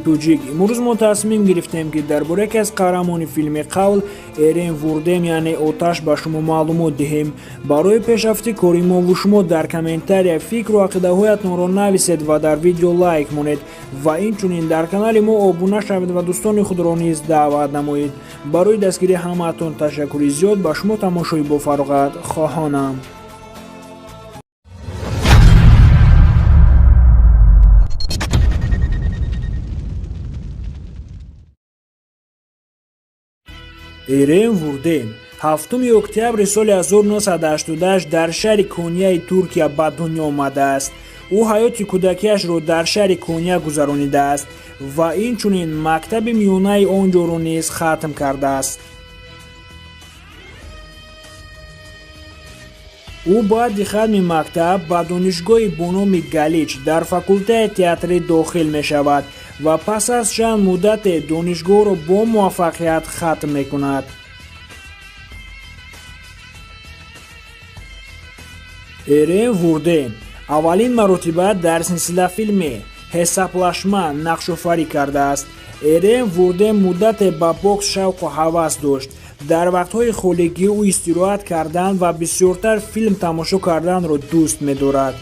توجیک امروز ما تصمیم گرفتیم که درباره یکی از قهرمان فیلم قول ایرین وردیم یعنی آتش به شما معلومات دهیم. برای پیشرفت کاری ما و شما در کامنتاری فکر و عقیده هایتان را نویسید و در ویدیو لایک مونید و اینچنین در کانال ما ابونه شوید و دوستان خود را نیز دعوت نمایید. برای دستگیری همتون تشکر زیاد. به شما تماشای با فراغت خواهانم. ایرین وردیم 7 اکتبر سال 1988 در شهر کنیا ترکیه به دنیا آمده است. او حیات کودکیش را در شهر کنیا گذرانیده است و اینچنین مکتب میانه آنجا را نیز ختم کرده است. او بعد ختم مکتب به دانشگاه با نام گلیچ در فاکولته تئاتر داخل می شود و پس از چند مدت دانشگاه را با موفقیت ختم می کند. ایرین وردیم اولین مرتبه در سلسله فیلم حسابلاشما نقش‌آفرینی کرده است. ایرین وردیم مدت به بوکس شوق و هوس داشت. در وقت‌های خالگی او استراحت کردن و بسیارتر فیلم تماشا کردن را دوست می‌دارد.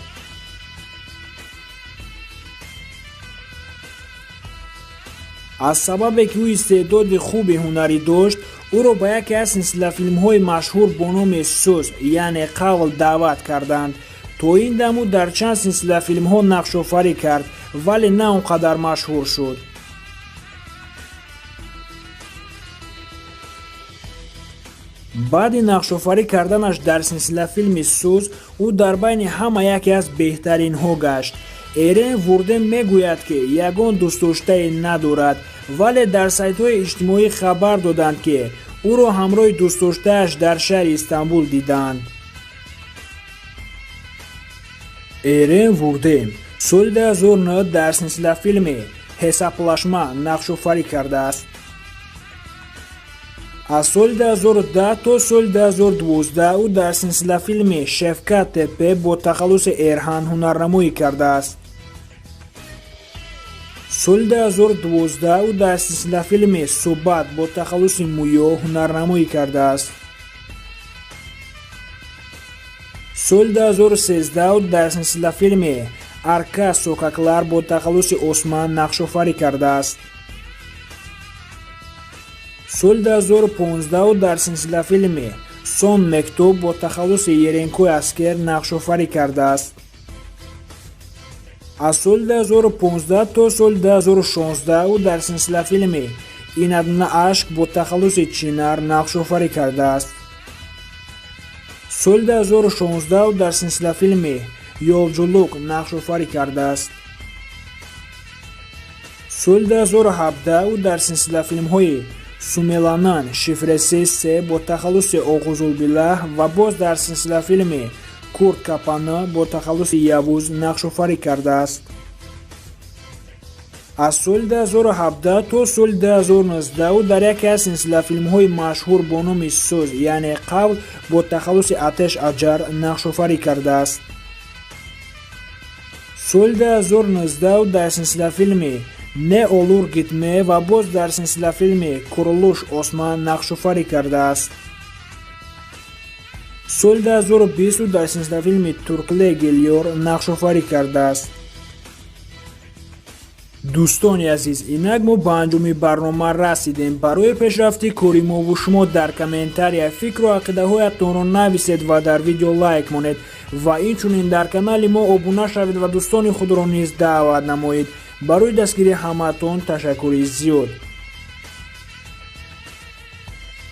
از سبب که او استعداد خوب هنری داشت، او را به یکی از سلسله فیلم‌های مشهور با نام سوز یعنی قول دعوت کردند. تا این دم او در چند سلسله فیلم‌ها نقش‌آفرینی کرد ولی نه اونقدر مشهور شد. بعد نقش‌آفرینی کردنش در سلسله فیلم سوز، او در بین همه یکی از بهترین ها گشت. ایرین وردیم میگوید که یگان دوست داشته ندارد ولی در سایت‌های اجتماعی خبر دادند که او را همراه دوست داشته‌اش در شهر استانبول دیدند. ایرین وردیم سال 2009 در سلسله فیلم حسابلاشما نقش‌آفرینی کرده است. از سال 2010 تا سال 2012 او در سلسله فیلم شفقت تپه با تخلص ایرهان هنرنمایی کرده است. سال 2012 او در سلسله فیلم صحبت با تخلص مویا هنرنمایی کرده است. سال 2013 او در سلسله فیلم ارکا سوکاکلار با تخلص عثمان نقش‌آفرینی کرده است. سال 2015 او در سلسله فیلم سون مکتوب با تخلص یرینکو اسکر نقش‌آفرینی کرده است. از سال 2015 تا سال 2016 او در سلسله فیلم اینادونه اشک با تخلص چینار نقش‌آفرینی کرده است. سال 2016 او در سلسله فیلم یولچولوک نقش‌آفرینی کرده است. سال 2017 او در سلسله فیلم‌های سوملانان شفره 3 با تخلص آغوزالبیله و باز در سلسله فیلم کورت کاپانا با تخلص یوز نقش‌آفرینی کرده است. از سال 2017 تا سال 2019 او در یکی از سلسله فیلم‌های مشهور با نام سوز یعنی قول با تخلص آتش اجر نقش‌آفرینی کرده است. سال 2019 او در سلسله فیلم نه اولور گیتمه و باز در سلسله فیلم کورولوش عثمان نقش‌آفرینی کرده است. سال 2020 در سلسله فیلم ترکله گلیور نقش‌آفرینی کرده است. دوستان عزیز، اینک ما به انجام برنامه رسیدیم. برای پیشرفت کاری ما و شما در کامنتاری فکر و عقیده هایتان را نویسید و در ویدیو لایک مونید و اینچنین در کانال ما ابونه شوید و دوستان خود را نیز دعوت نمایید. برای دستگیری همتون تشکر زیاد.